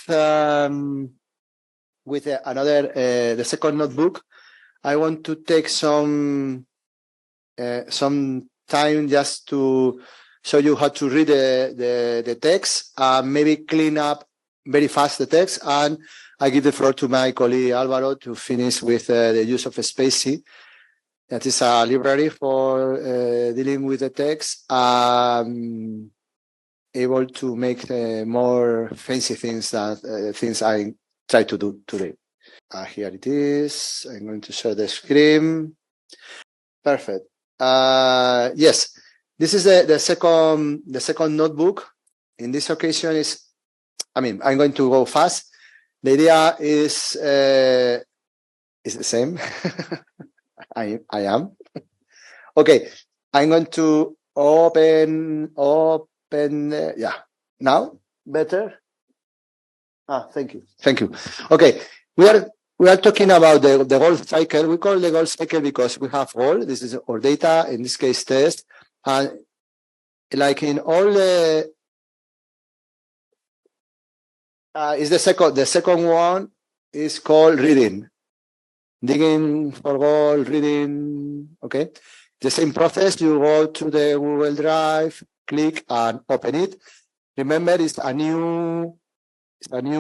another the second notebook. I want to take some time just to show you how to read the text, maybe clean up very fast the text, and I give the floor to my colleague Alvaro to finish with the use of Spacey. That is a library for dealing with the text, able to make more fancy things that things I try to do today. Here it is. I'm going to share the screen. Perfect. Yes, this is the second notebook. In this occasion I'm going to go fast. The idea is the same. I am. Okay, I'm going to open. Yeah, now better. Thank you. Okay, we are talking about the goal cycle. We call the goal cycle because we have goal. This is our data, in this case test, and like in all the is the second one is called reading. Digging for goal, reading. Okay, the same process. You go to the Google Drive, click and open it. Remember, it's a new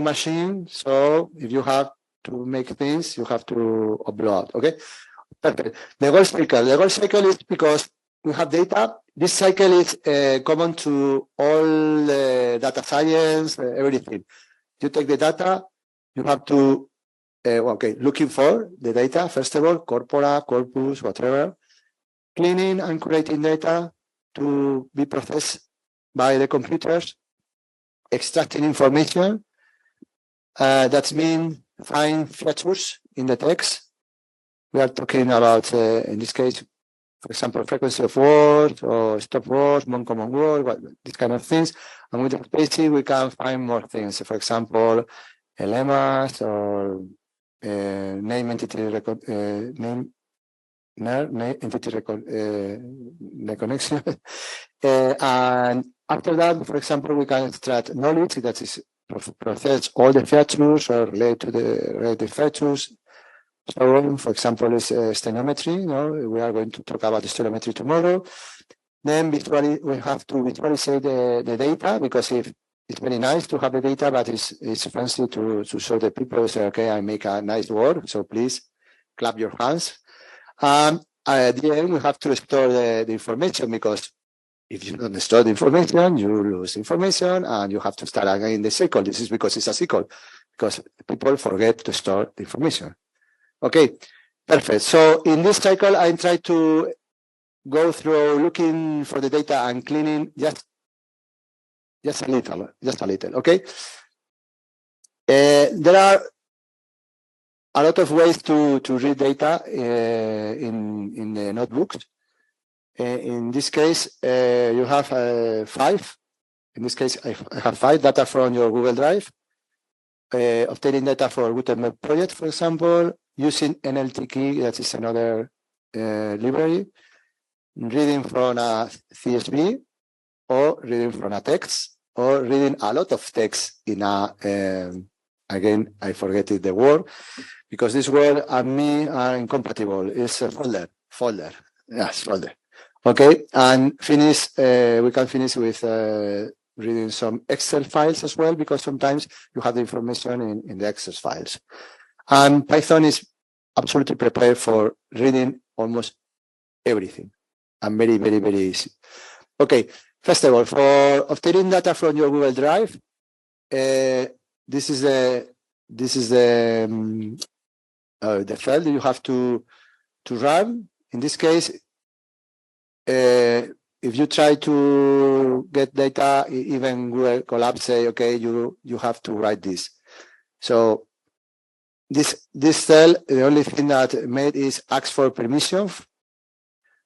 machine, so if you have to make things, you have to upload. Okay, perfect. The goal cycle is because we have data. This cycle is common to all data science, everything. You take the data, you have to looking for the data first of all, corpora, corpus, whatever, cleaning and curating data to be processed by the computers, extracting information. That means find features in the text. We are talking about, in this case, for example, frequency of words or stop words, non-common words, these kind of things. And with the Spacey, we can find more things. For example, lemmas or name entity reconnection. And after that, for example, we can extract knowledge that is process all the features or relate to the related features. So, for example, is stenometry. We are going to talk about stenometry tomorrow. Then we have to visualize the data, because if it's very nice to have the data, but it's fancy to show the people, say, okay, I make a nice word, so please clap your hands. At the end, we have to store the information, because if you don't store the information, you lose information and you have to start again the cycle. This is because it's a cycle, because people forget to store the information. Okay, perfect. So in this cycle, I try to go through looking for the data and cleaning just a little, okay? There are a lot of ways to read data in the notebooks. In this case, you have 5. In this case, I have 5 data from your Google Drive. Obtaining data for Gutenberg project, for example, using NLT key, that is another library. Reading from a CSV, or reading from a text, or reading a lot of text in a, again, I forget the word, because this word and me are incompatible. It's a folder. Yes, folder. Okay, and finish, we can finish with reading some Excel files as well, because sometimes you have the information in the Excel files. And Python is absolutely prepared for reading almost everything, and very, very, very easy. Okay, first of all, for obtaining data from your Google Drive, this is the file that you have to run. In this case, if you try to get data, even Google Colab say, okay, you have to write this. So this cell, the only thing that made is ask for permission.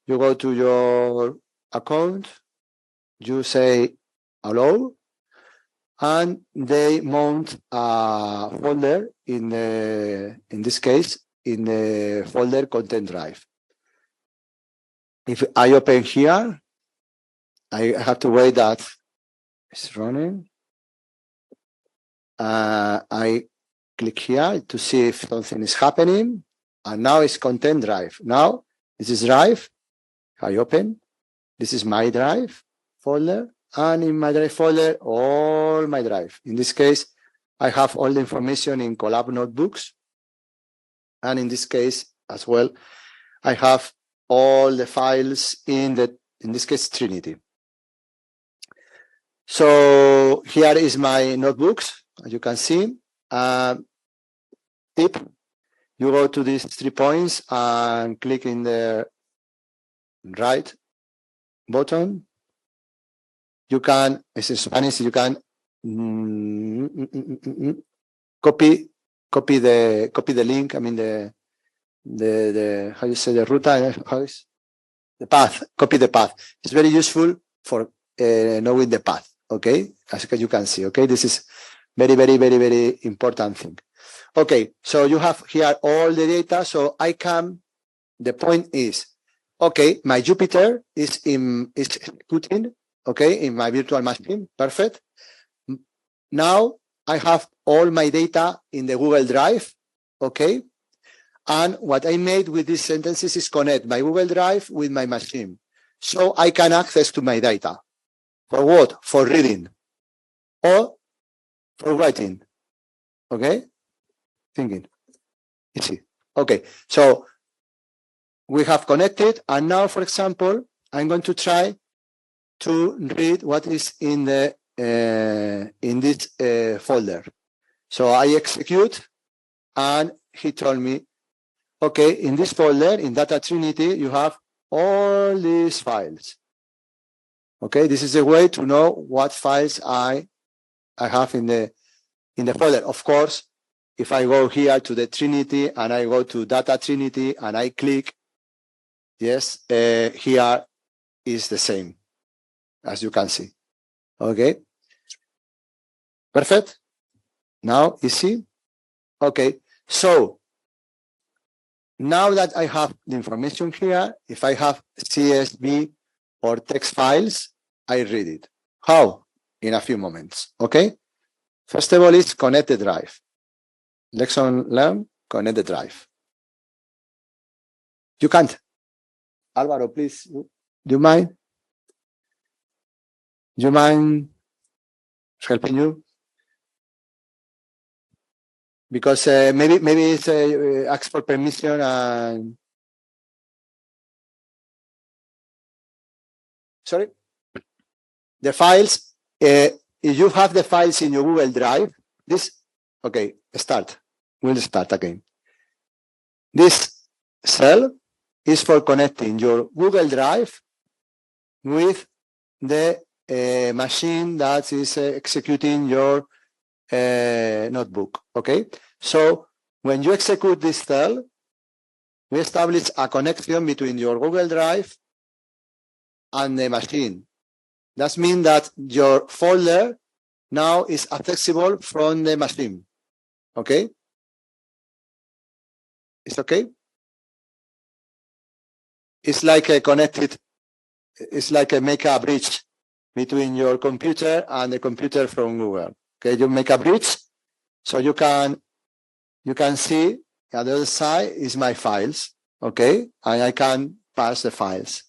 You go to your account, you say allow, and they mount a folder in this case, in the folder content drive. If I open here, I have to wait that it's running. I click here to see if something is happening. And now it's content drive. Now this is drive. I open. This is my drive folder. And in my drive folder, all my drive. In this case, I have all the information in Collab notebooks. And in this case as well, I have all the files in this case, Trinity. So here is my notebooks, as you can see. Tip, you go to these 3 points and click in the right button. You can, it's in Spanish, you can copy the link. I mean the how you say the ruta, how is the path? Copy the path. It's very useful for knowing the path. Okay, as you can see. Okay, this is very important thing. Okay, so you have here all the data. So I can. The point is, okay, my Jupyter is executing. Okay, in my virtual machine. Perfect. Now I have all my data in the Google Drive. Okay. And what I made with these sentences is connect my Google Drive with my machine. So I can access to my data. For what? For reading or for writing. Okay? Thinking. Easy. Okay. So we have connected. And now, for example, I'm going to try to read what is in the in this folder. So I execute, and he told me, okay, in this folder, in Data Trinity, you have all these files. Okay, this is a way to know what files I have in the folder. Of course, if I go here to the Trinity and I go to Data Trinity and I click, yes, here is the same, as you can see. Okay, perfect. Now easy. Okay, so now that I have the information here, if I have CSV or text files, I read it. How? In a few moments. Okay. First of all, is connect the drive. Lesson learn, connect the drive. You can't. Alvaro, please. Do you mind? Do you mind helping you? Because maybe it's ask for permission and sorry, the files. If you have the files in your Google Drive, this okay. Start. We'll start again. This cell is for connecting your Google Drive with the machine that is executing your notebook. Okay, so when you execute this cell, we establish a connection between your Google Drive and the machine. That means that your folder now is accessible from the machine. Okay, it's okay. It's like a connected. It's like a make a bridge between your computer and the computer from Google. Okay, you make a bridge, so you can see on the other side is my files. Okay, and I can pass the files.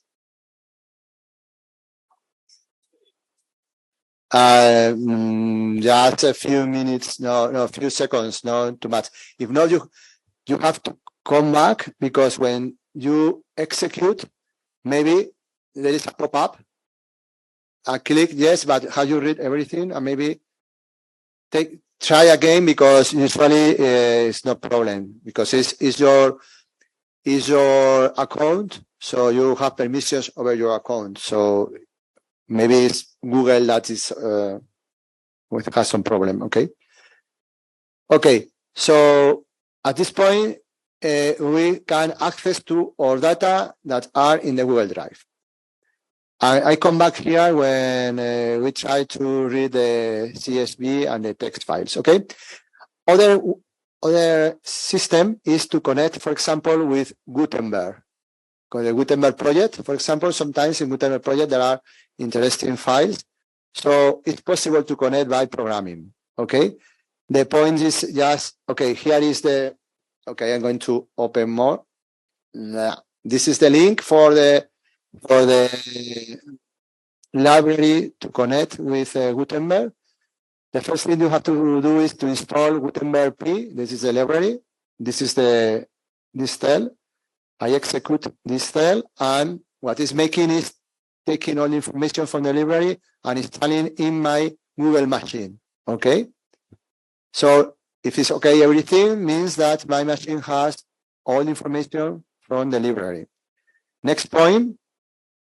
Just a few minutes, no, a few seconds, not too much. If not, you have to come back because when you execute, maybe there is a pop-up. I click yes, but how you read everything, and maybe try again because usually it's no problem because it's your account, so you have permissions over your account. So maybe it's Google that is has some problem. Okay. So at this point, we can access to our data that are in the Google Drive. I come back here when we try to read the CSV and the text files. Okay. Other system is to connect, for example, with Gutenberg. The Gutenberg project, for example, sometimes in Gutenberg project there are interesting files. So it's possible to connect by programming. Okay. The point is just, okay, here is the, okay, I'm going to open more. This is the link for the library to connect with Gutenberg. The first thing you have to do is to install Gutenberg P. This is the library. This is this cell. I execute this cell, and what it's making is taking all the information from the library and installing in my Google machine. Okay. So if it's okay, everything means that my machine has all the information from the library. Next point,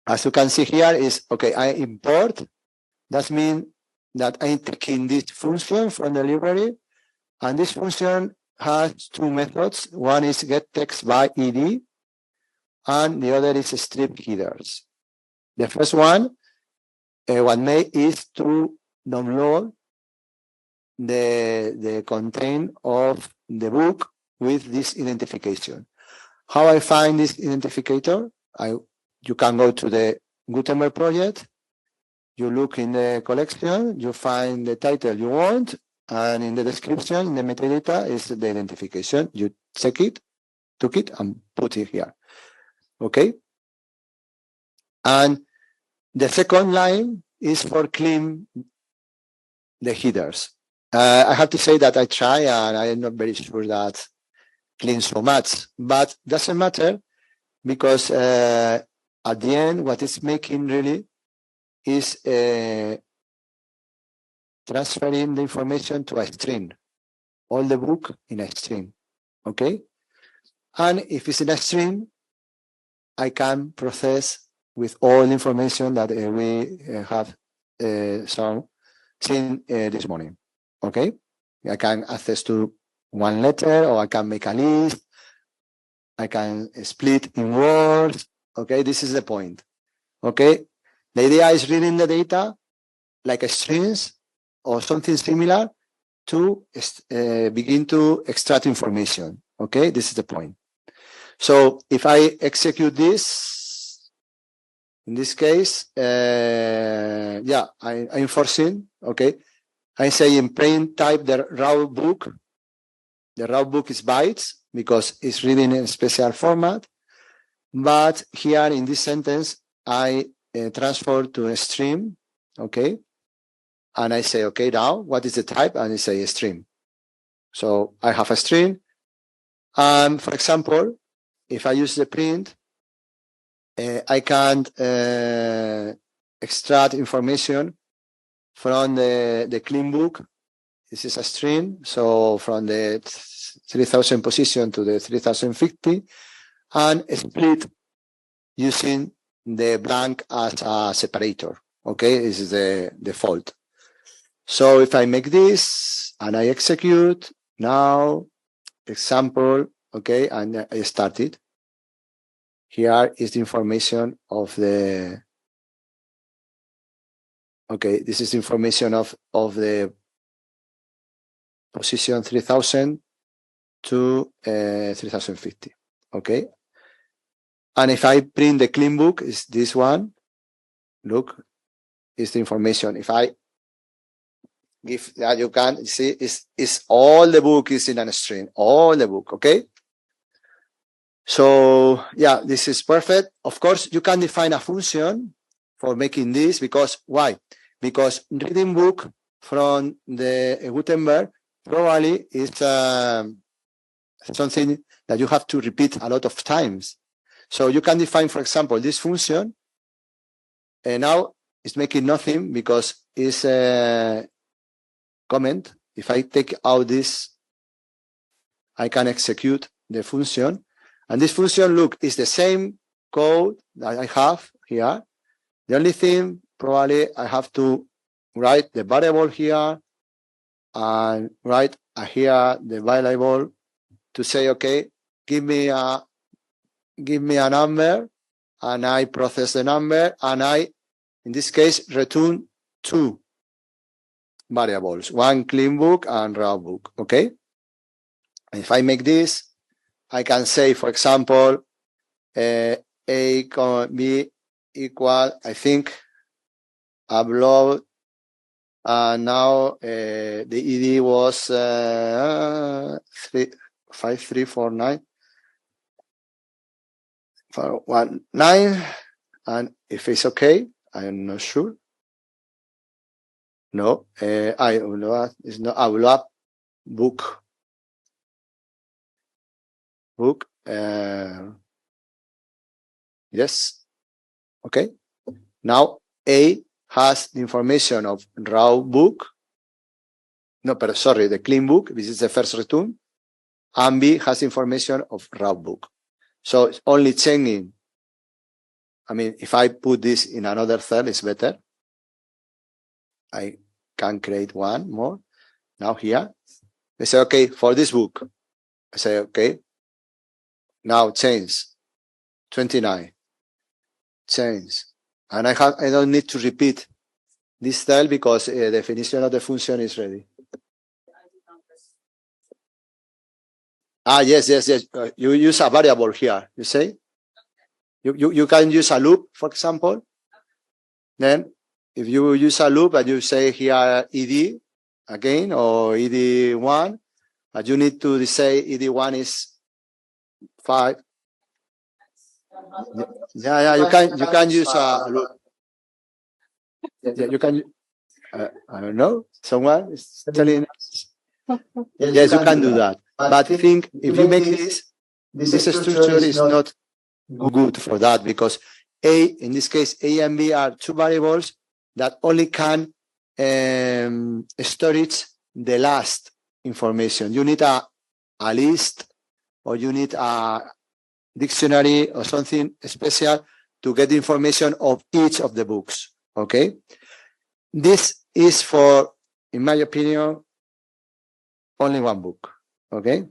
as you can see here, is okay. I import. That means that I'm taking this function from the library, and this function has two methods. One is get text by id, and the other is strip headers. The first one, what made is to download the content of the book with this identification. How I find this identificator? You can go to the Gutenberg project. You look in the collection, you find the title you want, and in the description, in the metadata, is the identification. You check it, took it, and put it here. Okay? And the second line is for clean the headers. I have to say that I try, and I am not very sure that cleans so much, but doesn't matter, because at the end, what it's making really is transferring the information to a string, all the book in a string, okay? And if it's in a string, I can process with all the information that we have seen this morning, okay? I can access to one letter, or I can make a list, I can split in words, okay? This is the point, okay? The idea is reading the data like a strings or something similar to begin to extract information. Okay, this is the point. So if I execute this, in this case, I'm forcing, okay, I'm saying print type the raw book. The raw book is bytes because it's reading in a special format. But here in this sentence, I transfer to a stream, okay? And I say, okay, now what is the type? And I say a stream. So I have a string. And for example, if I use the print, I can extract information from the clean book. This is a string. So from the 3000 position to the 3050, and split using the blank as a separator. Okay, this is the default. So if I make this and I execute now, example, okay, and I started. Here is the information of the, okay, this is information of the position 3000 to 3050, okay? And if I print the clean book, is this one, look, is the information. If I give that, you can see is all the book is in a string, all the book, okay? So yeah, this is perfect. Of course, you can define a function for making this, because why? Because reading book from the Gutenberg probably is something that you have to repeat a lot of times. So you can define, for example, this function, and now it's making nothing because it's a comment. If I take out this, I can execute the function. And this function, look, is the same code that I have here. The only thing, probably I have to write the variable here and write here the variable to say, okay, give me a number, and I process the number, and I, in this case, return two variables, one clean book and raw book, okay? And if I make this, I can say, for example, A, B equal, I think, upload And now the ED was 5349 for 19. And if it's okay, I'm not sure. No, I will not. It's not. I will up book. Yes. Okay. Now A has the information of raw book. No, but sorry, the clean book. This is the first return. And B has information of raw book. So it's only changing. I mean, if I put this in another cell, it's better. I can create one more. Now here, I say, okay, for this book, I say, okay, now change 29, change. And I don't need to repeat this style because the definition of the function is ready. Yes. You use a variable here, you say? You can use a loop, for example. Then if you use a loop and you say here ed again or ed1, and you need to say ed1 is 5. Yeah, you can use a loop. Yeah, you can. I don't know. Someone is telling us. Yes, you can do that. But I think if you make this structure is not good for that because A, in this case, A and B are two variables that only can storage the last information. You need a list or you need a dictionary or something special to get the information of each of the books. Okay. This is for, in my opinion, only one book. Okay.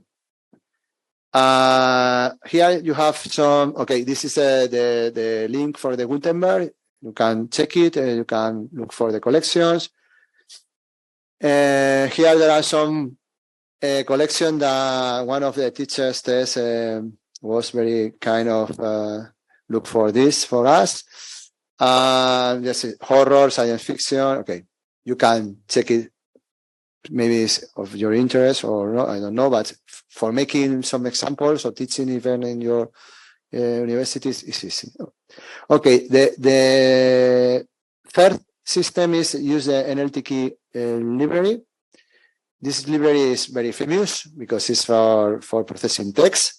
Here you have some, okay, this is the link for the Gutenberg. You can check it. You can look for the collections. Here there are some collection that one of the teachers was very kind of look for this for us. Yes, horror, science fiction. Okay, you can check it. Maybe it's of your interest or not, I don't know, but for making some examples or teaching even in your universities is easy. Okay, the third system is use the NLTK library. This library is very famous because it's for processing text.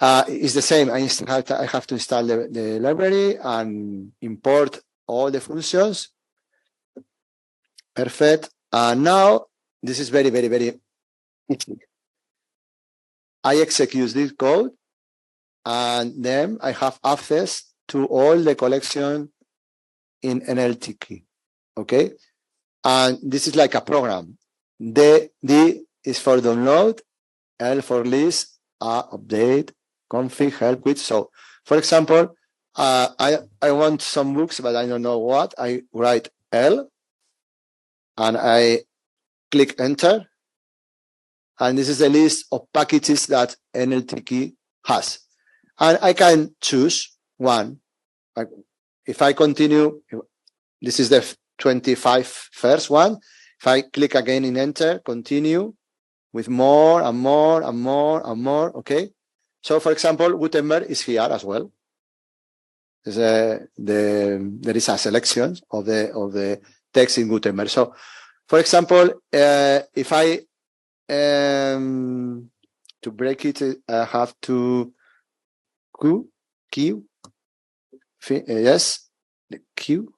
It's the same. I have to install the library and import all the functions. Perfect. And now this is very, very, very easy. I execute this code and then I have access to all the collection in NLTK. Okay. And this is like a program. D is for download, L for list, A update, config, help with. So for example, I want some books, but I don't know what. I write L and I click enter. And this is the list of packages that NLTK has. And I can choose one. If I continue, this is the 25 first one. If I click again in enter, continue with more and more and more and more. Okay. So for example, Gutenberg is here as well. There is a selection of the text in Gutenberg. So for example, if I to break it, I have to Q, yes, Q,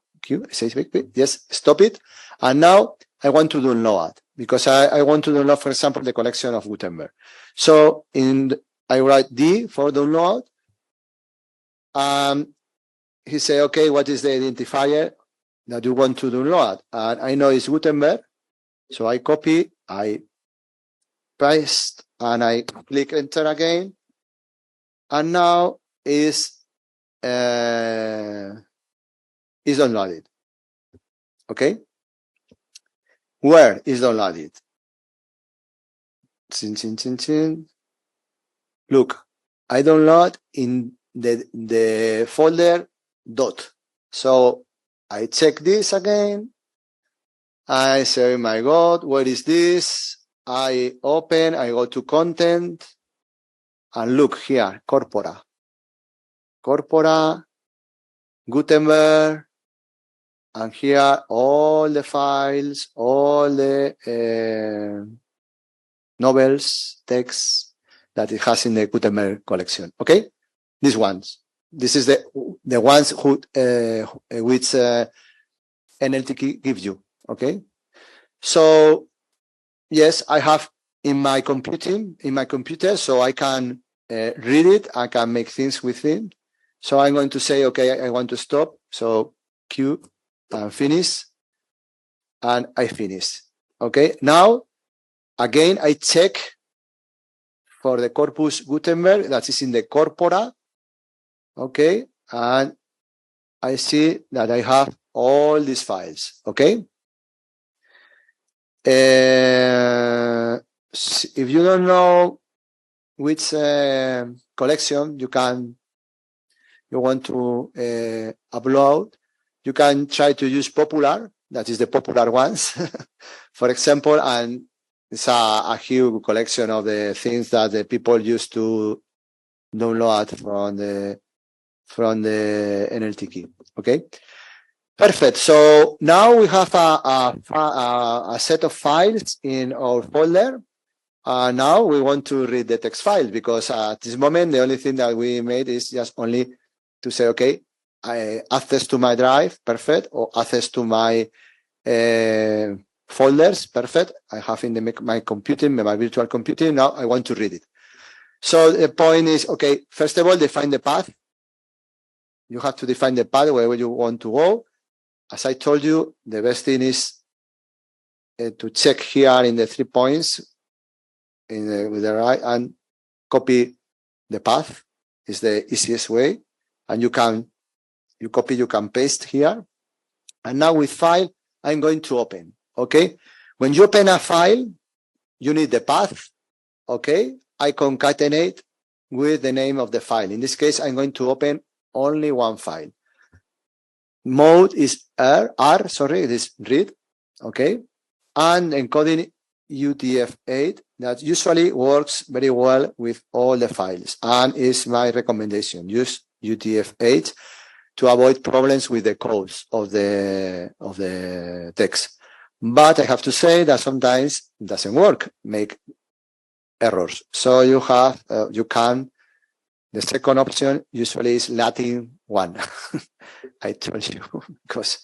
yes, stop it. And now I want to download because I want to download, for example, the collection of Gutenberg. So I write D for download. He say, okay, what is the identifier that you want to download? And I know it's Gutenberg. So I copy, I paste, and I click enter again. And now is downloaded. Okay. Where is downloaded? Look, I download in the folder dot. So I check this again. I say, oh my God, what is this? I open, I go to content, and look here, Corpora, Gutenberg, and here all the files, all the novels, texts that it has in the Gutenberg collection. Okay, these ones. This is the ones who which NLTK gives you. Okay, so yes, I have in my computer, so I can read it. I can make things with it. So I'm going to say, okay, I want to stop. So Q and finish, and I finish. Okay, now again I check for the corpus Gutenberg that is in the corpora. Okay, and I see that I have all these files. Okay. If you don't know which collection you want to upload, you can try to use popular. That is the popular ones, for example, and it's a huge collection of the things that the people used to download from the NLTK. Okay. Perfect. So now we have a set of files in our folder. Now we want to read the text file because at this moment, the only thing that we made is just only to say, okay, I access to my drive, perfect, or access to my folders, perfect. I have in my computing, my virtual computing. Now I want to read it. So the point is, okay, first of all, define the path. You have to define the path wherever you want to go. As I told you, the best thing is to check here in the 3 points with the right and copy the path is the easiest way. And you copy, you can paste here. And now with file, I'm going to open. Okay. When you open a file, you need the path. Okay. I concatenate with the name of the file. In this case, I'm going to open only one file. Mode is R, it is read, okay? And encoding UTF-8 that usually works very well with all the files and is my recommendation. Use UTF-8 to avoid problems with the codes of the text. But I have to say that sometimes it doesn't work, make errors. So you have, the second option usually is Latin 1. I told you because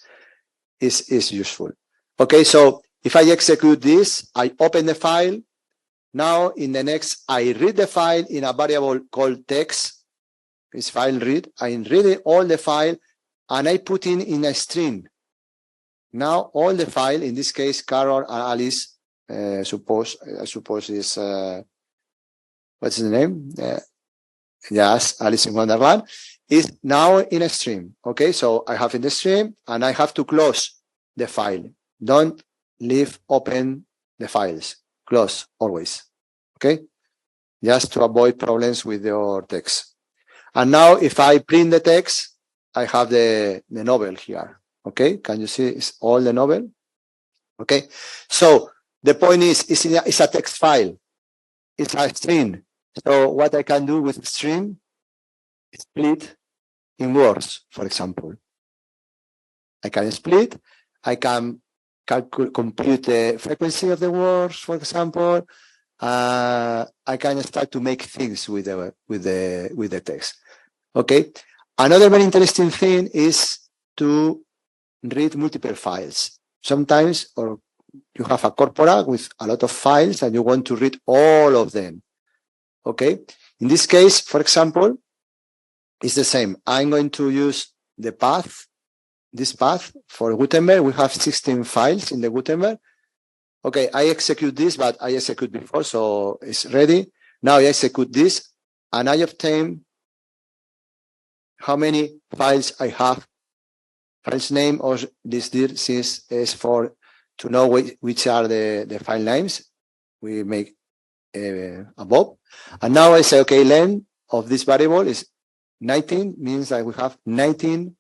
it's useful. Okay, so if I execute this, I open the file. Now in the next, I read the file in a variable called text. It's file read. I'm reading all the file and I put in a string. Now all the file, in this case, Carol and Alice, I suppose is, what's the name? Yes, Alice in Wonderland is now in a stream. Okay, so I have in the stream and I have to close the file. Don't leave open the files. Close always. Okay, just to avoid problems with your text. And now if I print the text, I have the novel here. Okay, can you see it's all the novel? Okay, so the point is it's a text file. It's a string. So what I can do with string is split in words, for example. I can split. I can compute the frequency of the words, for example. I can start to make things with the text. Okay. Another very interesting thing is to read multiple files. Sometimes, or you have a corpora with a lot of files and you want to read all of them. Okay. In this case, for example, it's the same. I'm going to use the path, this path for Gutenberg. We have 16 files in the Gutenberg. Okay, I execute this, but I execute before, so it's ready. Now I execute this, and I obtain how many files I have. Files name or this is for to know which are the file names we make above. And now I say, okay, length of this variable is 19, means that we have 19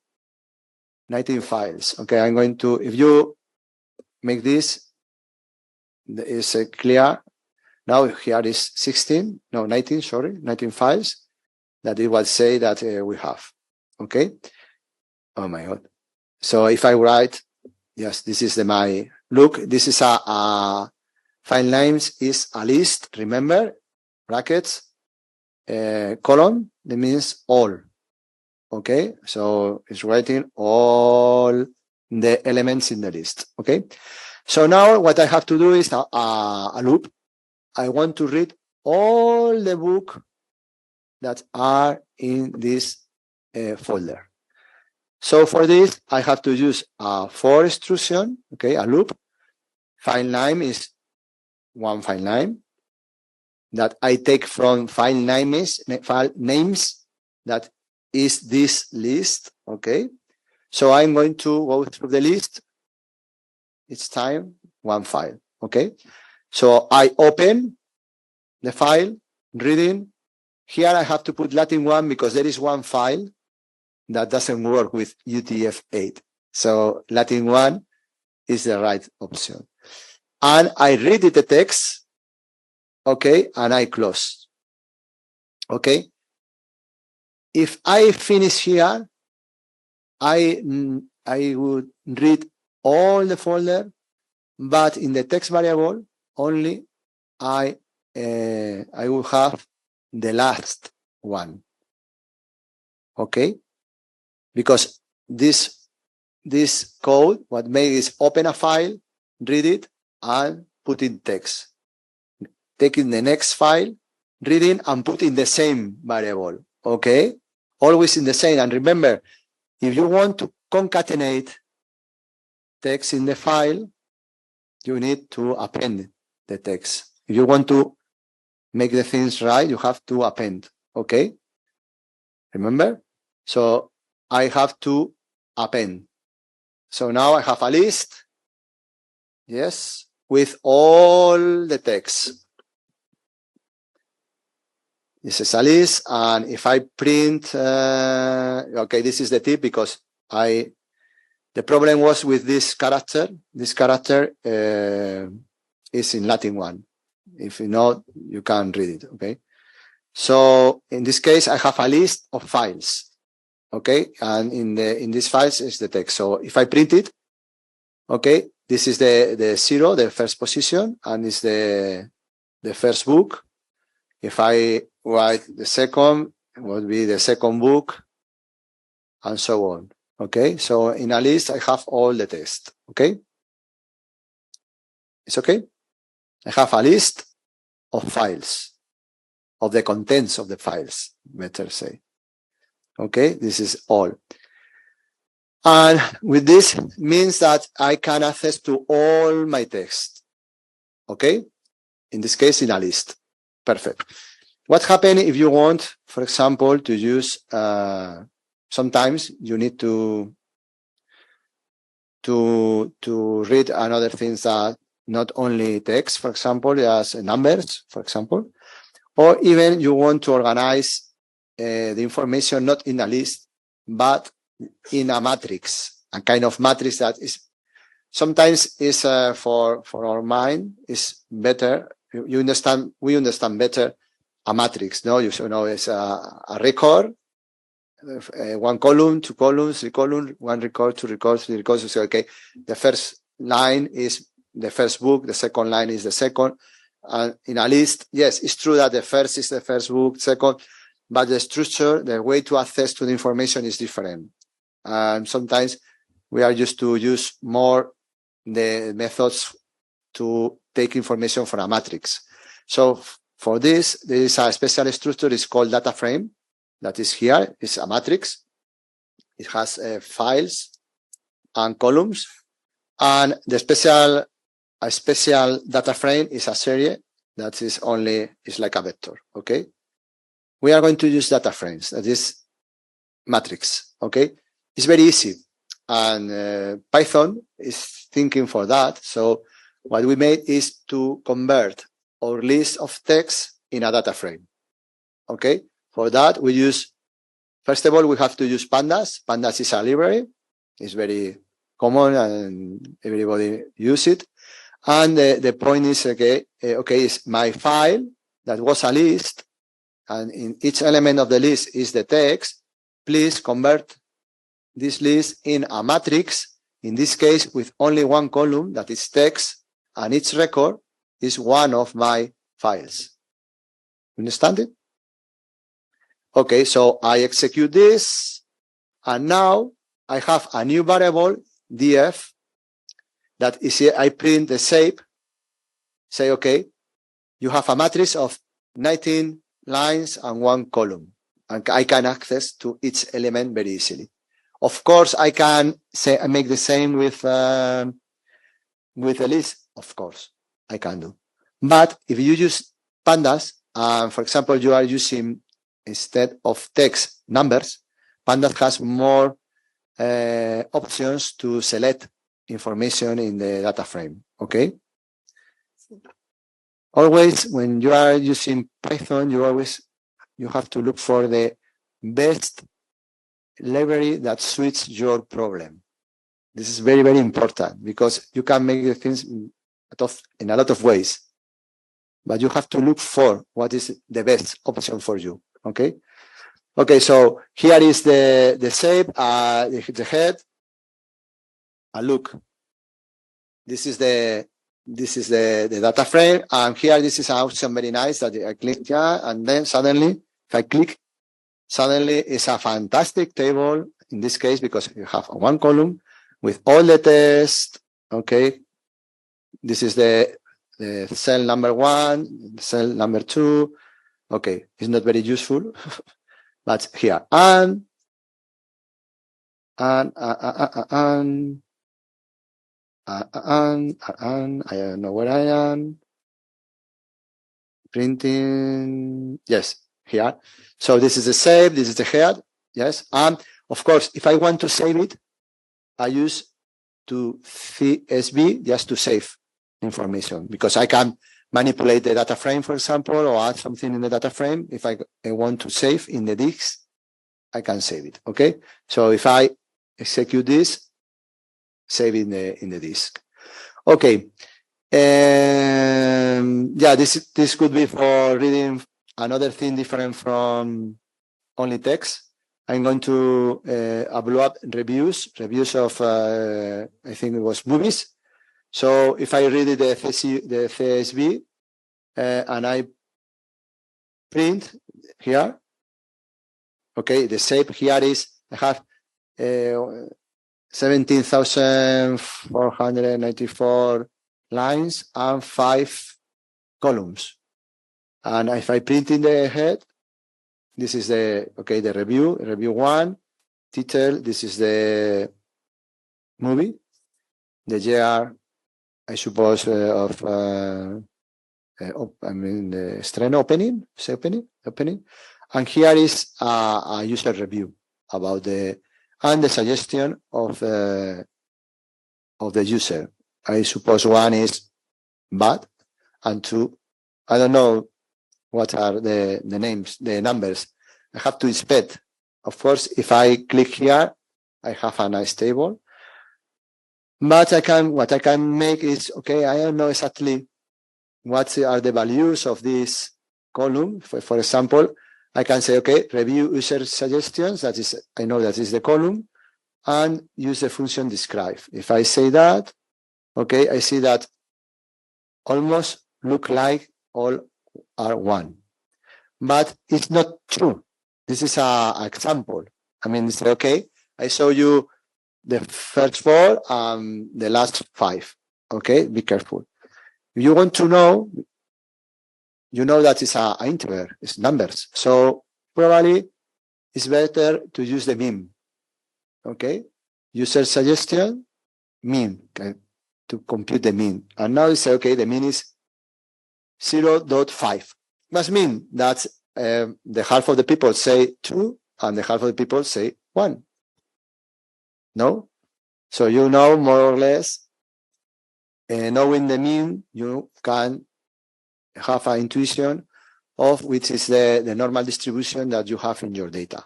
files. Okay, I'm going to, if you make this is clear. Now here is 19 files that it will say that we have. Okay. Oh my God. So if I write, yes, this is my look. This is a file names is a list. Remember, brackets, column. That means all. Okay. So it's writing all the elements in the list. Okay. So now what I have to do is a loop. I want to read all the book that are in this folder. So for this, I have to use a for instruction, okay, a loop. File name is one file name that I take from file names that is this list, okay. So I'm going to go through the list. Each time, one file, okay. So I open the file, reading. Here I have to put Latin 1 because there is one file that doesn't work with UTF-8. So Latin 1 is the right option. And I read the text, okay, and I close. Okay. If I finish here, I would read all the folder, but in the text variable, only I will have the last one. Okay? Because this code, what makes is open a file, read it, and put in text. Taking the next file, reading, and put in the same variable. Okay? Always in the same. And remember, if you want to concatenate text in the file, you need to append the text. If you want to make the things right, you have to append. Okay? Remember? So I have to append. So now I have a list, yes, with all the text. This is a list, and if I print, okay, this is the tip because the problem was with this character. This character is in Latin 1. If you know, you can read it, okay? So in this case, I have a list of files, okay? And in these files is the text. So if I print it, okay, this is the 0, the first position, and it's the first book. If I write the second, it would be the second book, and so on. Okay, so in a list, I have all the text. Okay, it's okay. I have a list of files, of the contents of the files, better say. Okay, this is all. And with this means that I can access to all my text. Okay, in this case, in a list. Perfect. What happens if you want, for example, to use, sometimes you need to read another things that not only text, for example, as numbers, for example, or even you want to organize the information not in a list, but in a matrix, a kind of matrix that is sometimes is for our mind is better. We understand better a matrix. No, you should know it's a record. One column, two columns, three columns, one record, two records, three records. You say, okay, the first line is the first book, the second line is the second. And in a list, yes, it's true that the first is the first book, second, but the structure, the way to access to the information is different. And sometimes we are used to use more the methods to take information from a matrix. So for this, there is a special structure, it's called data frame. That is here, it's a matrix. It has files and columns. And a special data frame is a series that is like a vector, okay? We are going to use data frames, that is matrix, okay? It's very easy. And Python is thinking for that. So what we made is to convert our list of text in a data frame, okay? For that, first of all, we have to use pandas. Pandas is a library. It's very common and everybody use it. And the point is, okay, it's my file that was a list, and in each element of the list is the text. Please convert this list in a matrix, in this case with only one column that is text, and each record is one of my files. Understand it? Okay, so I execute this, and now I have a new variable, df, that is here. I print the shape, say, okay, you have a matrix of 19 lines and one column, and I can access to each element very easily. Of course, I can say I make the same with a list. Of course, I can do. But if you use pandas, for example, you are using instead of text numbers, pandas has more options to select information in the data frame. Okay. Always, when you are using Python, you have to look for the best library that suits your problem. This is very, very important because you can make the things in a lot of ways, but you have to look for what is the best option for you. Okay. Okay. So here is the shape, the head. And look, this is the data frame, and here this is an option very nice that I click here, and then suddenly, if I click, suddenly it's a fantastic table in this case because you have one column with all the text. Okay, this is the cell number 1, cell number 2. Okay, it's not very useful, but here and I don't know where I am. Printing, yes, here. So this is the shape, this is the head, yes. And of course, if I want to save it, I use to CSV just to save information because I can manipulate the data frame, for example, or add something in the data frame. If I want to save in the disk, I can save it. Okay. So if I execute this, save in the disk. Okay. Yeah, this could be for reading another thing different from only text. I'm going to upload reviews of I think it was movies. So if I read the CSV and I print here, okay, the shape here is I have 17,494 lines and 5 columns. And if I print in the head, this is the review 1, title, this is the movie, the year, I suppose, the opening. And here is a user review about the suggestion of the user. I suppose 1 is bad, and 2, I don't know what are the names, the numbers. I have to inspect. Of course, if I click here, I have a nice table. But what I can make is, okay, I don't know exactly what are the values of this column. For example, I can say, okay, review user suggestions. That is, I know that is the column, and use the function describe. If I say that, okay, I see that almost look like all are 1, but it's not true. This is an example. I mean, it's okay. I show you the first 4 and the last 5. Okay, be careful. If you want to know, you know that it's an integer, it's numbers. So probably it's better to use the mean. Okay, user suggestion, mean, okay, to compute the mean. And now you say, okay, the mean is 0.5. Must mean that the half of the people say 2 and the half of the people say 1. No? So you know more or less, knowing the mean, you can have an intuition of which is the normal distribution that you have in your data.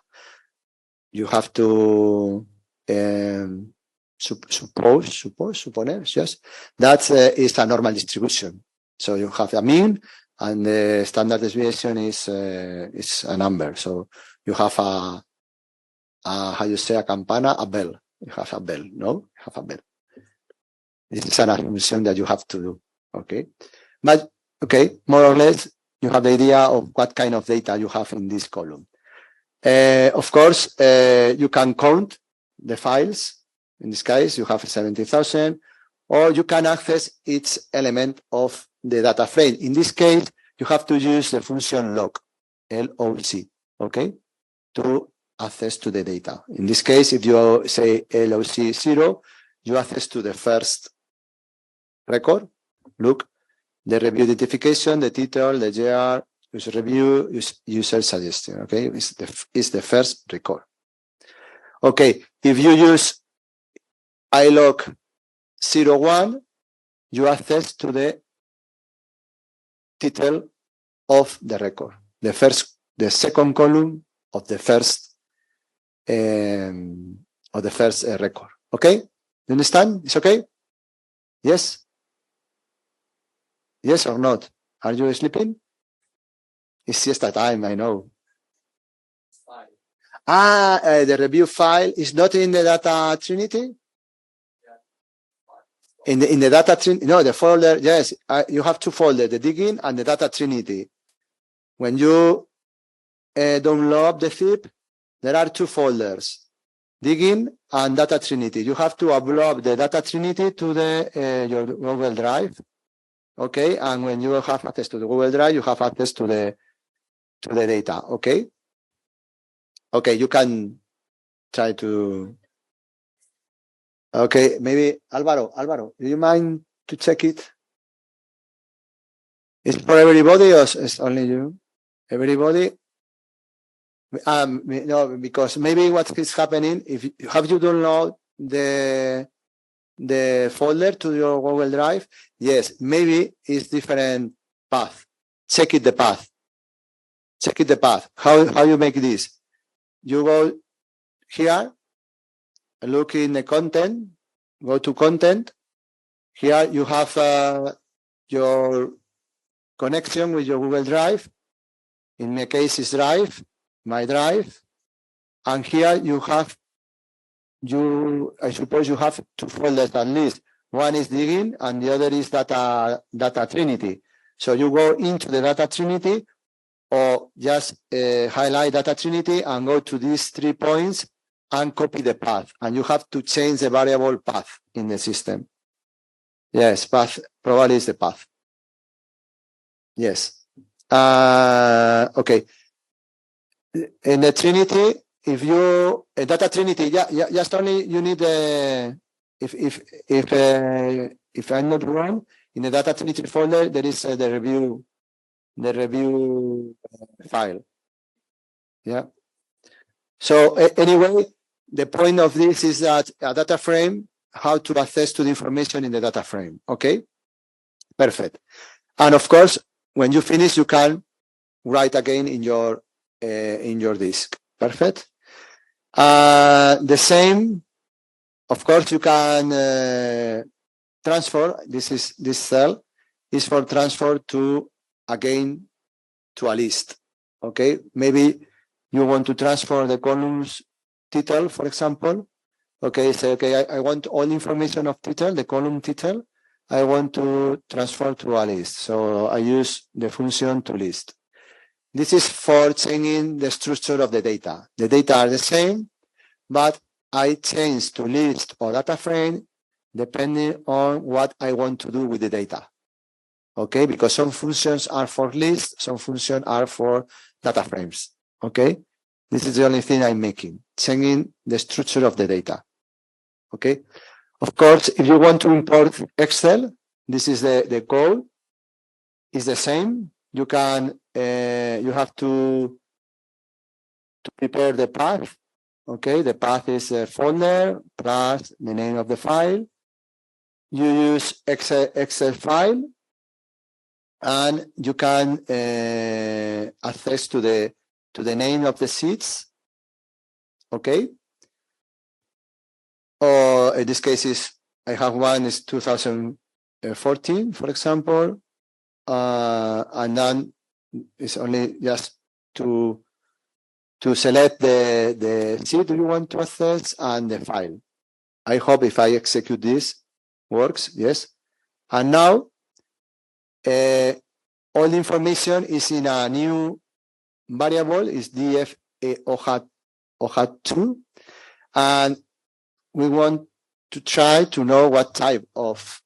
You have to suponer, yes, that is a normal distribution. So you have a mean, and the standard deviation is a number. So you have a how you say a campana, a bell. You have a bell, no? You have a bell. This is an assumption that you have to do, okay? But, okay, more or less, you have the idea of what kind of data you have in this column. Of course, you can count the files. In this case, you have 70,000, or you can access each element of the data frame. In this case, you have to use the function loc, L-O-C, okay, to access to the data. In this case, if you say LOC 0, you access to the first record. Look, the review identification, the title, the GR, user review, user suggestion. Okay, is the first record. Okay, if you use iLog 01, you access to the title of the record, the second column of the first record. Okay, you understand? It's okay? Yes. Yes or not? Are you sleeping? It's siesta time, I know. The review file is not in the data trinity? In the data trinity, no, the folder, yes, you have two folders, the digging and the data trinity. When you download the zip, there are two folders, digging and data trinity. You have to upload the data trinity to your Google Drive. Okay, and when you have access to the Google Drive, you have access to the data. Okay. Okay, you can try to. Okay, maybe Alvaro, do you mind to check it? Is it for everybody or is only you? Everybody? No, because maybe what is happening, if you download the folder to your Google Drive, yes, maybe it's different path. Check it the path. Check it the path. How you make this? You go here, look in the content, go to content. Here you have your connection with your Google Drive. In my case, it's Drive, my Drive. And here you have, I suppose you have two folders at least. One is digging and the other is data trinity. So you go into the data trinity or just highlight data trinity and go to these 3 points and copy the path. And you have to change the variable path in the system. Yes, path probably is the path. Yes. Okay. In the Trinity, if you data Trinity, just only you need if I'm not wrong, in the data Trinity folder there is the review file. Yeah. So anyway, the point of this is that a data frame, how to access to the information in the data frame. Okay. Perfect. And of course, when you finish, you can write again in your disk. Perfect. The same, of course, you can transfer. This cell is for transfer to again to a list. Okay. Maybe you want to transfer the columns title, for example. Okay. Say, okay, I want all information of title, the column title. I want to transfer to a list. So I use the function to list. This is for changing the structure of the data. The data are the same, but I change to list or data frame depending on what I want to do with the data. Okay, because some functions are for lists, some functions are for data frames. Okay, this is the only thing I'm making, changing the structure of the data. Okay. Of course, if you want to import Excel, this is the code. It's the same. You can you have to prepare the path. Okay, the path is a folder plus the name of the file. You use Excel file, and you can access to the name of the sheets. Okay. So in this case, I have one is 2014, for example, and then it's only just to select the sheet you want to access and the file. I hope if I execute this works, yes. And now all the information is in a new variable, is df hoja2, and we want to try to know what type of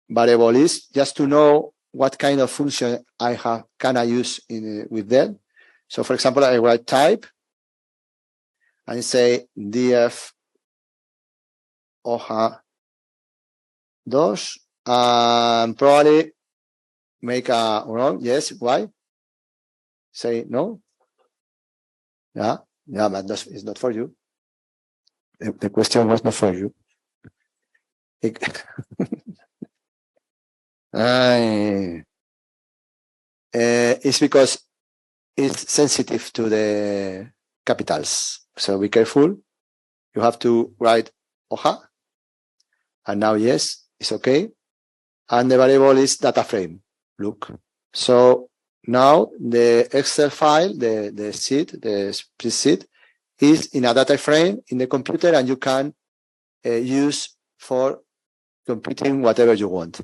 variable is, just to know what kind of function can I use with that. So for example, I write type and say df hoja2, and probably make a wrong. Yes, why? Say no. Yeah, but it's not for you. The question was not for you. It's because it's sensitive to the capitals. So be careful. You have to write hoja. And now, yes, it's okay. And the variable is data frame. Look. So now the Excel file, the sheet, the spreadsheet, is in a data frame in the computer, and you can use for computing whatever you want.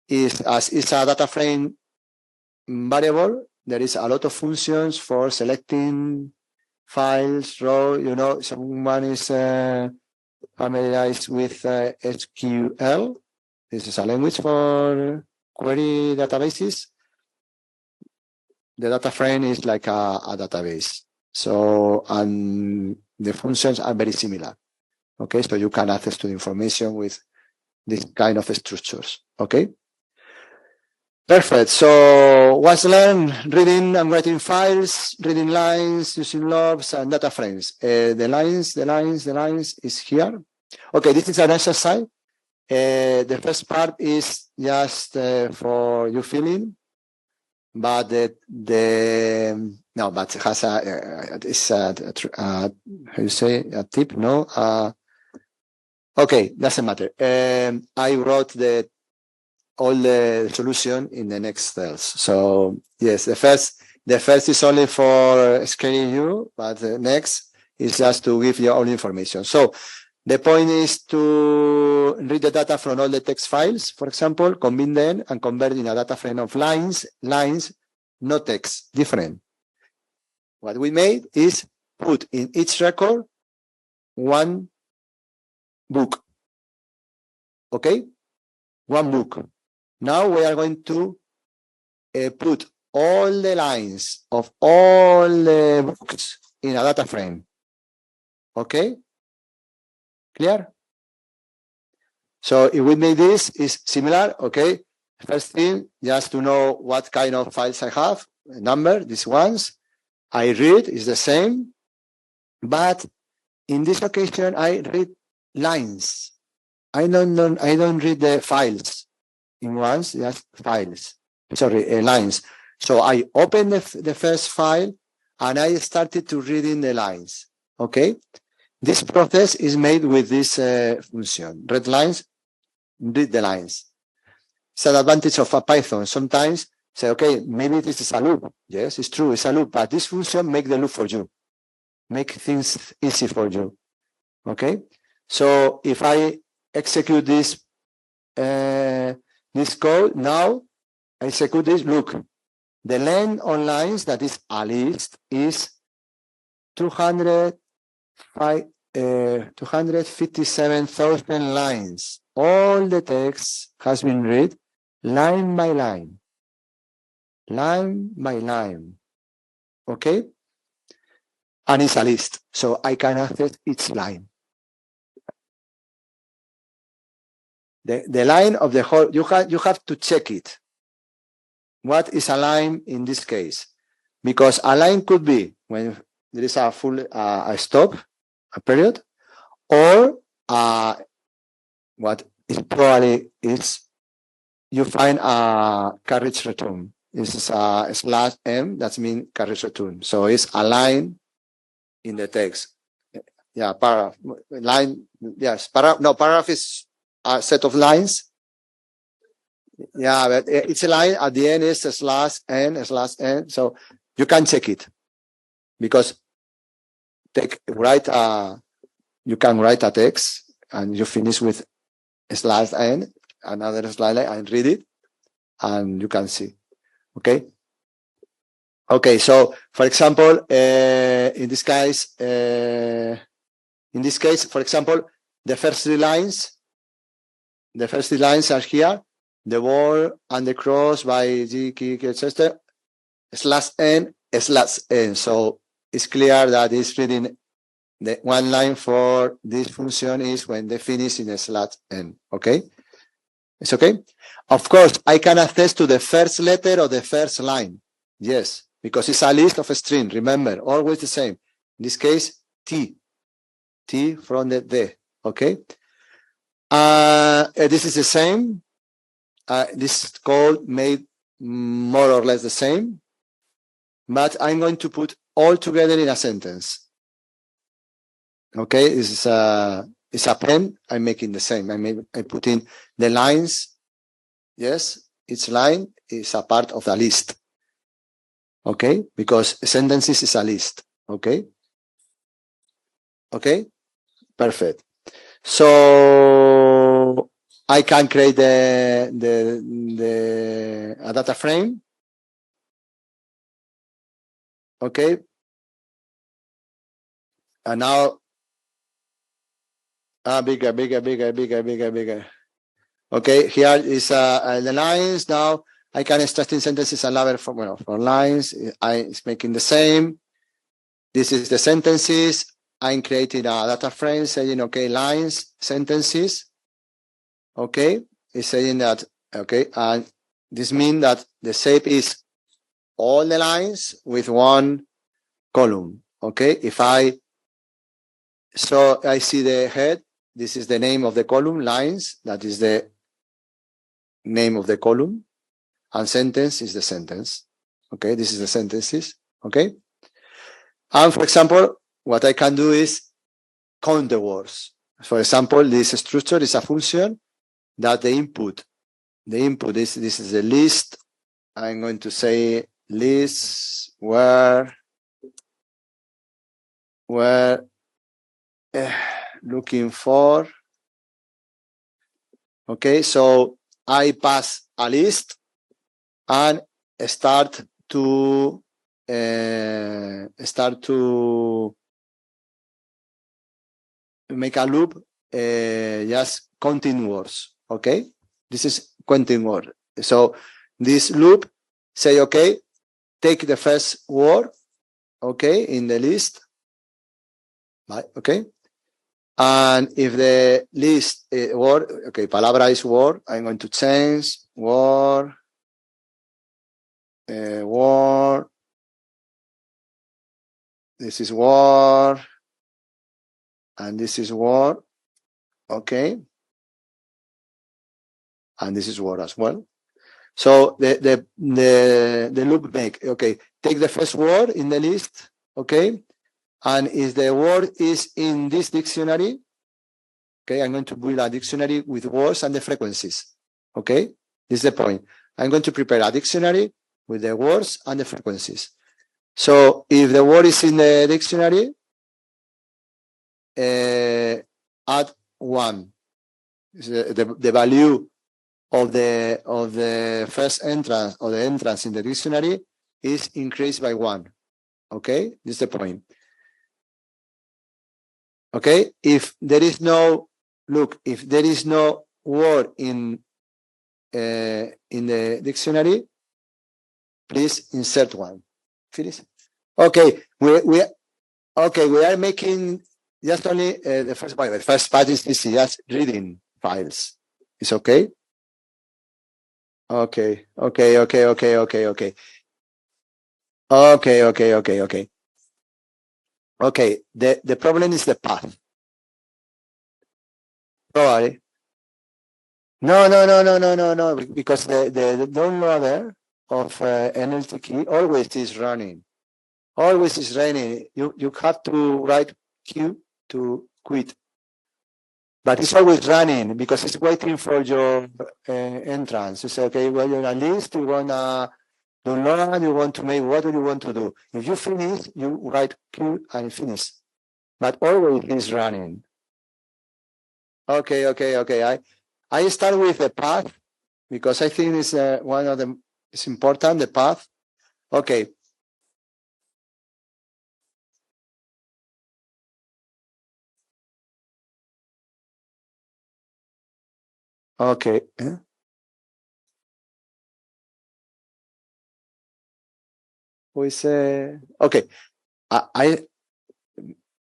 As it's a data frame variable, there is a lot of functions for selecting files, rows. You know, someone is familiarized with SQL. This is a language for query databases. The data frame is like a database. So, and the functions are very similar. Okay, so you can access to the information with this kind of structures. Okay. Perfect. So what's learned? Reading and writing files, reading lines, using logs and data frames. The lines is here. Okay, this is an exercise. The first part is just for you filling, but but it has how you say, a tip? No. Okay, doesn't matter. I wrote all the solution in the next cells. So yes, the first is only for scaring you, but the next is just to give you all information. So the point is to read the data from all the text files, for example, combine them and convert in a data frame of lines, not text, different. What we made is put in each record one book. Okay? One book. Now we are going to put all the lines of all the books in a data frame. Okay? Clear? So if we make this, is similar. Okay? First thing, just to know what kind of files I have, number, these ones. I read is the same, but in this occasion I read lines. I don't read the files in ones, just files. Sorry, lines. So I opened the first file and I started to reading the lines. Okay, this process is made with this function. Read lines, read the lines. It's an advantage of a Python. Sometimes say, okay, maybe this is a loop. Yes, it's true, it's a loop, but this function make the loop for you, make things easy for you. Okay, so if I execute this code now, I execute this. Look, the length on lines, that is a list, is 257,000 lines. All the text has been read line by line. Line by line. Okay? And it's a list, so I can access each line. The line of the whole, you have to check it. What is a line in this case? Because a line could be when there is a full a stop, a period, or what is probably is you find a carriage return. This is a /m, that means carriage return. So it's a line in the text. Yeah, paragraph, line, yes, paragraph is a set of lines. Yeah, but it's a line at the end is a slash n, so you can check it because you can write a text and you finish with a slash n, another slash and read it, and you can see. Okay. Okay, so for example, in this case, for example, the first three lines are here. The word and the cross by G, etc. /n. So it's clear that it's reading the one line for this function is when they finish in /n. Okay, it's okay. Of course, I can access to the first letter of the first line. Yes, because it's a list of a string. Remember, always the same. In this case, T from the D. Okay. This is the same. This code made more or less the same, but I'm going to put all together in a sentence. Okay, it's a pen. I'm making the same. I'm putting the lines. Yes, each line is a part of the list. Okay, because sentences is a list. Okay. Okay, perfect. So I can create a data frame. Okay. And now bigger. Okay, here is the lines. Now I can start in sentences and label for lines. It's making the same. This is the sentences. I'm creating a data frame saying, okay, lines, sentences. Okay, it's saying that, okay, and this means that the shape is all the lines with one column. Okay, so I see the head. This is the name of the column, lines. That is the name of the column. And sentence is the sentence. Okay, this is the sentences. Okay. And for example, what I can do is count the words. For example, this structure is a function that the input is, this is a list. I'm going to say list where looking for. Okay, so I pass a list and start to make a loop, just counting words. Okay, this is counting word. So this loop say, okay, take the first word, okay, in the list. Okay, and if the list word, okay, palabra is word, I'm going to change word. Word. This is word, and this is word. Okay, and this is word as well. So the loop make, okay, take the first word in the list, okay, and if the word is in this dictionary, okay, I'm going to build a dictionary with words and the frequencies. Okay, this is the point. I'm going to prepare a dictionary with the words and the frequencies. So if the word is in the dictionary, add 1. The value of the first entrance or the entrance in the dictionary is increased by 1. Okay, this is the point. Okay, if there is no word in the dictionary, please insert 1. Finish. Okay, we are making just only the first part. The first part is just reading files. It's okay. Okay. Okay, the problem is the path. Probably. No, because the downloader of NLT key always is running. You have to write Q to quit. But it's always running because it's waiting for your entrance. You say, okay, well, you're on a list, you want to download, you want to make, what do you want to do? If you finish, you write Q and finish. But always it's running. Okay. I start with the path because I think it's one of the, it's important, the path. Okay. Okay. Okay.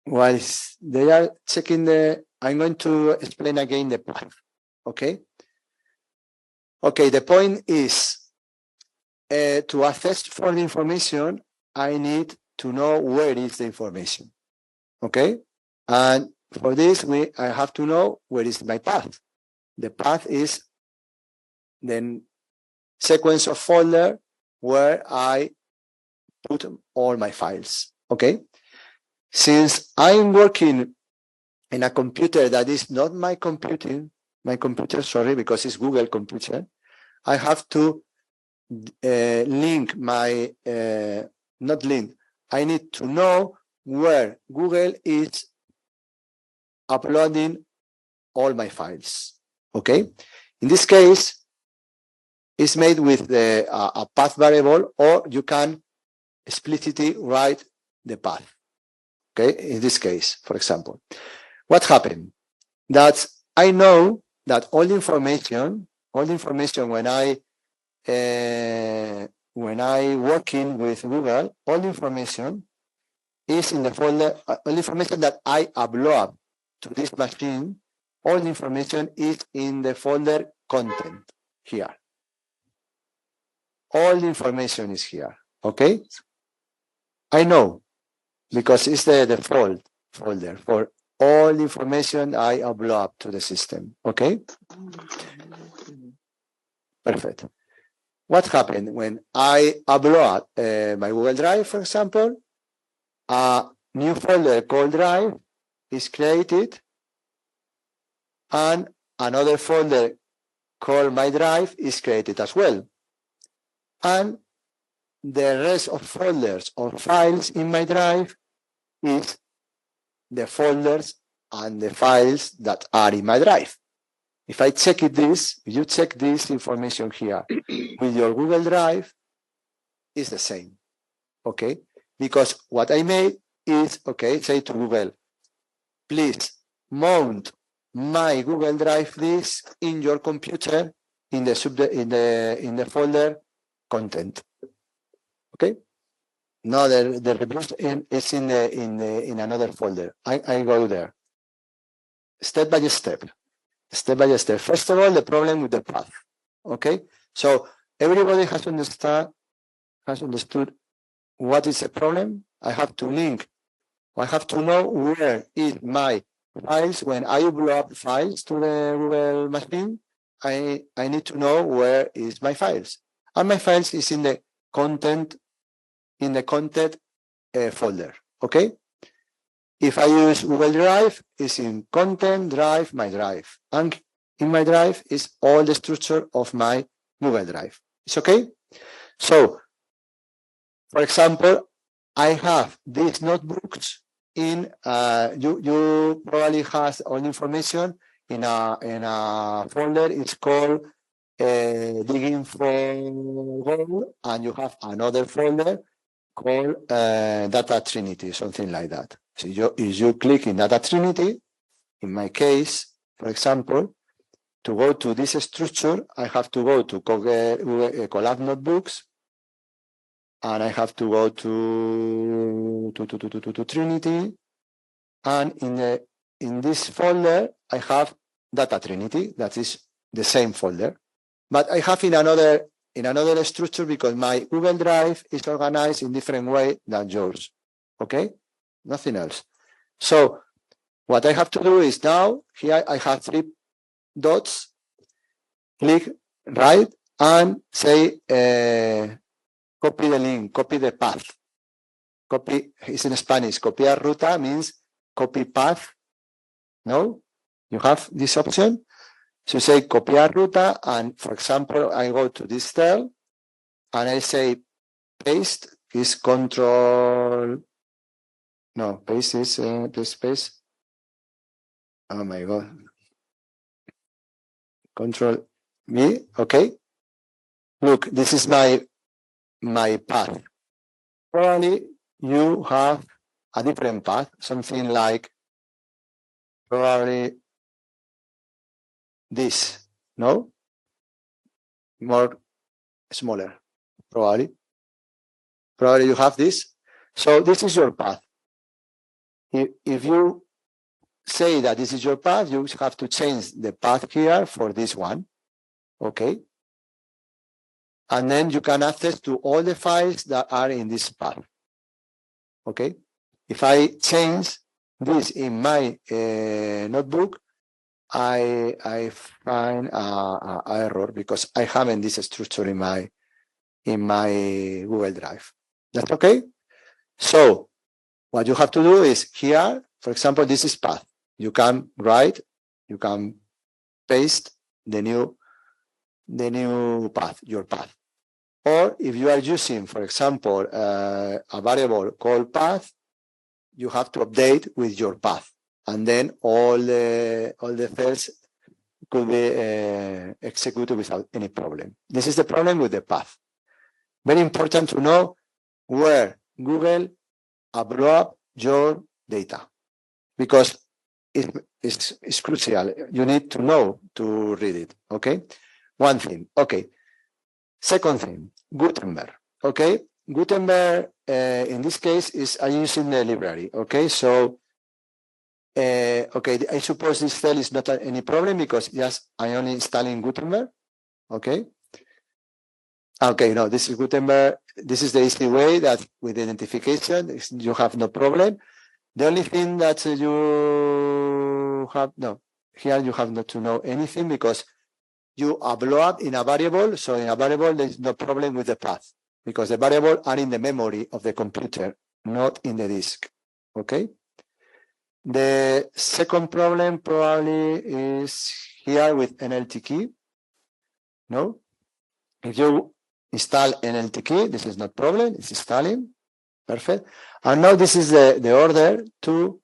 While they are checking I'm going to explain again the path. Okay. Okay. The point is to access for the information, I need to know where is the information. Okay. And for this, I have to know where is my path. The path is the sequence of folder where I put all my files. Okay. Since I'm working in a computer that is not my computer, sorry, because it's Google computer, I have to link my, not link, I need to know where Google is uploading all my files. Okay. In this case, it's made with a path variable, or you can explicitly write the path. Okay. In this case, for example, what happened? That I know that all the information when I working with Google, all the information is in the folder, all the information that I upload to this machine, all the information is in the folder content here. All the information is here, okay? I know, because it's the default folder for all the information I upload to the system, okay? Perfect. What happened when I upload my Google Drive, for example? A new folder called Drive is created, and another folder called My Drive is created as well. And the rest of folders or files in my drive is the folders and the files that are in my drive. If I check this, if you check this information here with your Google Drive, it's the same, okay? Because what I made is, okay, say to Google, please mount my Google Drive disk in your computer in the folder content. Okay. No, the replace is in another folder. I go there. Step by step. First of all, the problem with the path. Okay. So everybody has understood what is the problem. I have to link. I have to know where is my files. When I upload files to the Google machine, I need to know where is my files. And my files is in the content folder. Okay. If I use Google Drive, it's in content, drive, my drive. And in my drive is all the structure of my Google Drive. It's okay. So, for example, I have these notebooks in you probably has all information in a folder. It's called digging for gold, and you have another folder called Data Trinity, something like that. So if you click in Data Trinity, in my case, for example, to go to this structure, I have to go to Collab Notebooks, and I have to go to Trinity, and in this folder I have Data Trinity. That is the same folder, but I have in another structure because my Google Drive is organized in different way than yours. Okay, nothing else. So what I have to do is now here I have 3 dots. Click right and say copy the link, copy the path. Copy is in Spanish. Copiar ruta means copy path No, you have this option. So say copiar ruta, and for example, I go to this cell and I say paste is control. No, paste is the space. Oh my God. Control V. Okay. Look, this is my path. Probably you have a different path, something like probably this, no? More smaller, probably. Probably you have this. So this is your path. If you say that this is your path, you have to change the path here for this one, okay? And then you can access to all the files that are in this path, okay? If I change this in my notebook, I find a error because I haven't this structure in my Google Drive. That's okay? So what you have to do is here, for example, this is path. You can write, you can paste the new path, your path. Or if you are using, for example, a variable called path, you have to update with your path, and then all the cells could be executed without any problem. This is the problem with the path. Very important to know where Google upload your data, because it's crucial. You need to know to read it. Okay, one thing. Okay, second thing, Gutenberg. Okay, Gutenberg in this case is I'm using the library. Okay, so okay, I suppose this cell is not any problem because just I only installing Gutenberg. Okay. Okay, no, this is Gutenberg. This is the easy way that with identification you have no problem. The only thing that you have, no, here you have not to know anything because you upload in a variable. So in a variable, there's no problem with the path because the variable are in the memory of the computer, not in the disk. Okay. The second problem probably is here with NLT key. No, if you install NLT key, this is not problem, it's installing, perfect. And now this is the order to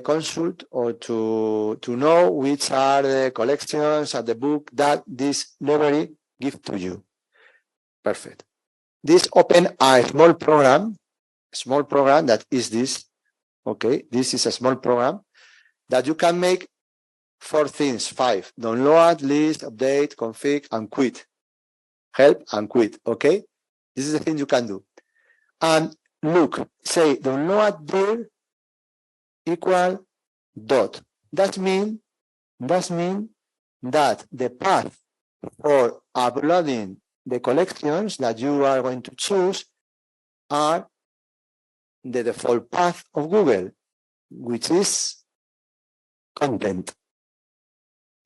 consult or to know which are the collections and the book that this library gives to you. Perfect. This open a small program that is this, okay, this is a small program that you can make 4 things, 5, download, list, update, config, and quit. Help and quit, okay? This is the thing you can do. And look, say download there equal dot. That means that the path for uploading the collections that you are going to choose are the default path of Google, which is content.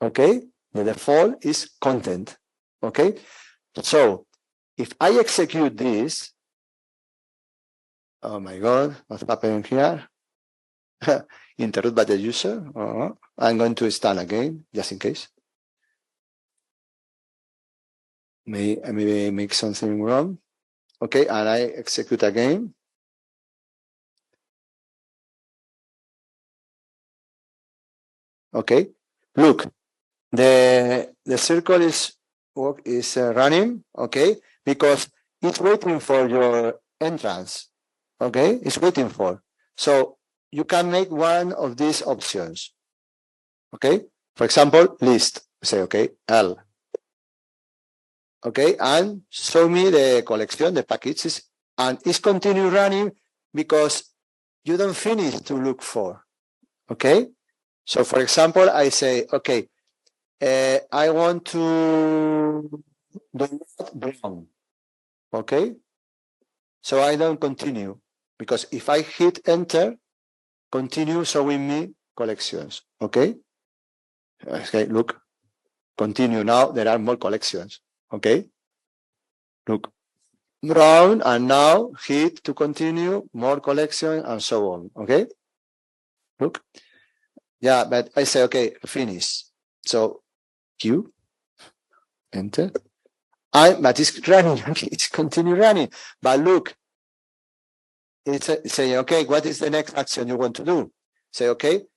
Okay? The default is content. Okay? So if I execute this, oh my God, what's happening here? Interrupt by the user. I'm going to install again, just in case. Maybe make something wrong. Okay, and I execute again. Okay, look, the circle is running. Okay, because it's waiting for your entrance. Okay, it's waiting for. So you can make one of these options. Okay, for example, list. Say okay, L. Okay, and show me the collection, the packages, and it's continue running because you don't finish to look for. Okay, so for example, I say, okay, I want to download brown. Okay, so I don't continue because if I hit enter, continue showing me collections. Okay, okay, look, continue now. There are more collections. Okay, look, brown, and now hit to continue, more collection, and so on. Okay, look, Yeah, but I say, okay, finish. So Q, enter. But it's running, it's continue running. But look, it's saying, okay, what is the next action you want to do? Say, okay,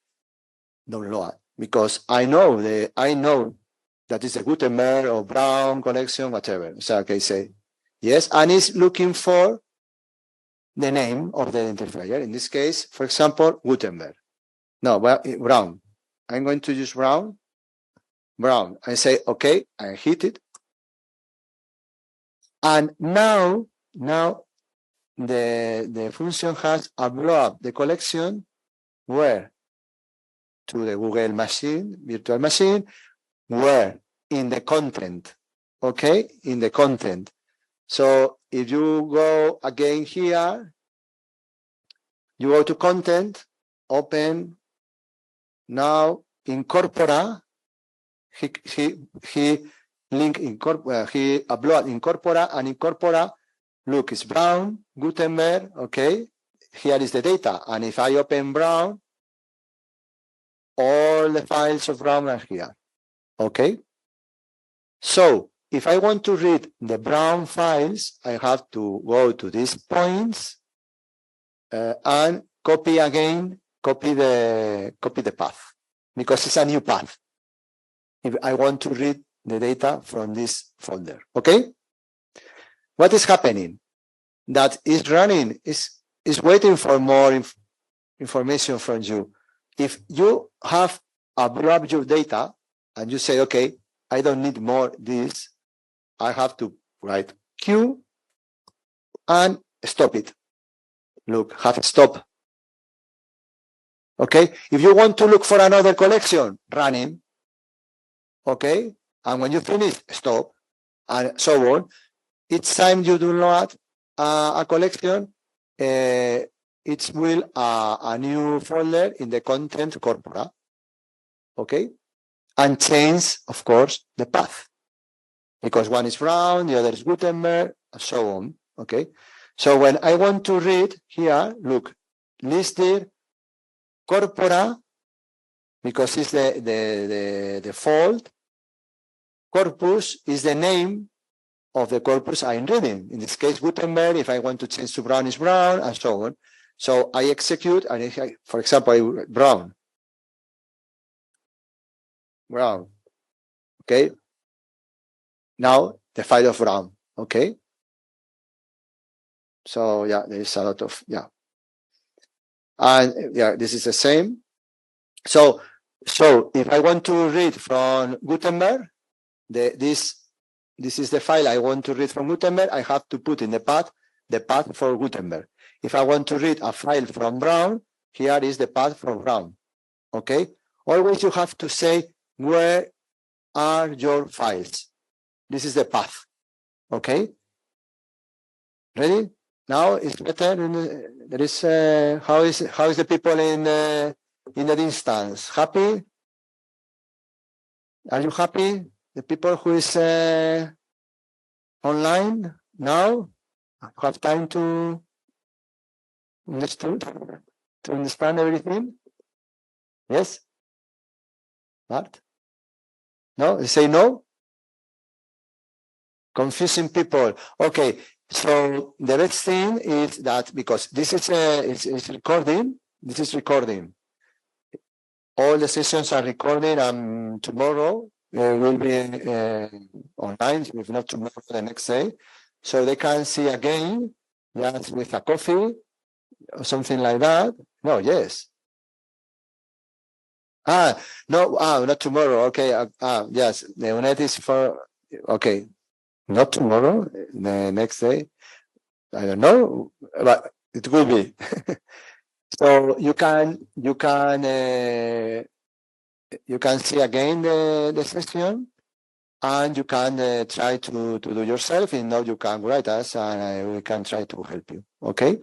download, because I know that is a Gutenberg or Brown connection, whatever. So okay, say yes, and it's looking for the name of the identifier. In this case, for example, Gutenberg. No, well, Brown. I'm going to use Brown. I say okay, I hit it, and now the function has uploaded the collection where to the Google machine, virtual machine, where in the content, okay, in the content. So if you go again here, you go to content, open, now incorpora, he upload incorpora, and incorpora, look, it's Brown, Gutenberg, okay, here is the data, and if I open Brown, all the files of Brown are here, okay? So if I want to read the Brown files, I have to go to these points and copy the path, because it's a new path. If I want to read the data from this folder, okay? What is happening? That is running, is waiting for more information from you. If you have uploaded your data and you say, okay, I don't need more this, I have to write Q and stop it. Look, have stop. Okay, if you want to look for another collection, running. Okay, and when you finish, stop, and so on. Each time you download a collection, it will a new folder in the content corpora. Okay, and change, of course, the path, because one is Brown, the other is Gutenberg, and so on. Okay, so when I want to read here, look, listed corpora, because it's the default. Corpus is the name of the corpus I'm reading. In this case, Gutenberg. If I want to change to Brown, is Brown, and so on. So I execute, and if I, for example, Brown. Okay. Now the file of Brown. Okay. So yeah, there is a lot of and yeah, this is the same. So if I want to read from Gutenberg, this is the file I want to read from Gutenberg. I have to put in the path for Gutenberg. If I want to read a file from Brown, here is the path from Brown. Okay. Always you have to say where are your files. This is the path. Okay. Ready? Now it's better. There is how is the people in the instance? Happy? Are you happy? The people who is online now have time to understand everything? Yes? What? No? They say no? Confusing people. Okay. So the best thing is that, because this is it's recording. This is recording. All the sessions are recorded, and tomorrow will be online, if not tomorrow, the next day. So they can see again, just with a coffee or something like that. No, yes. No, not tomorrow. Okay. Yes, the UNED is for, okay. Not tomorrow, the next day. I don't know, but it will be. So you can see again the session, and you can try to do yourself. If not, you can write us, and we can try to help you. Okay.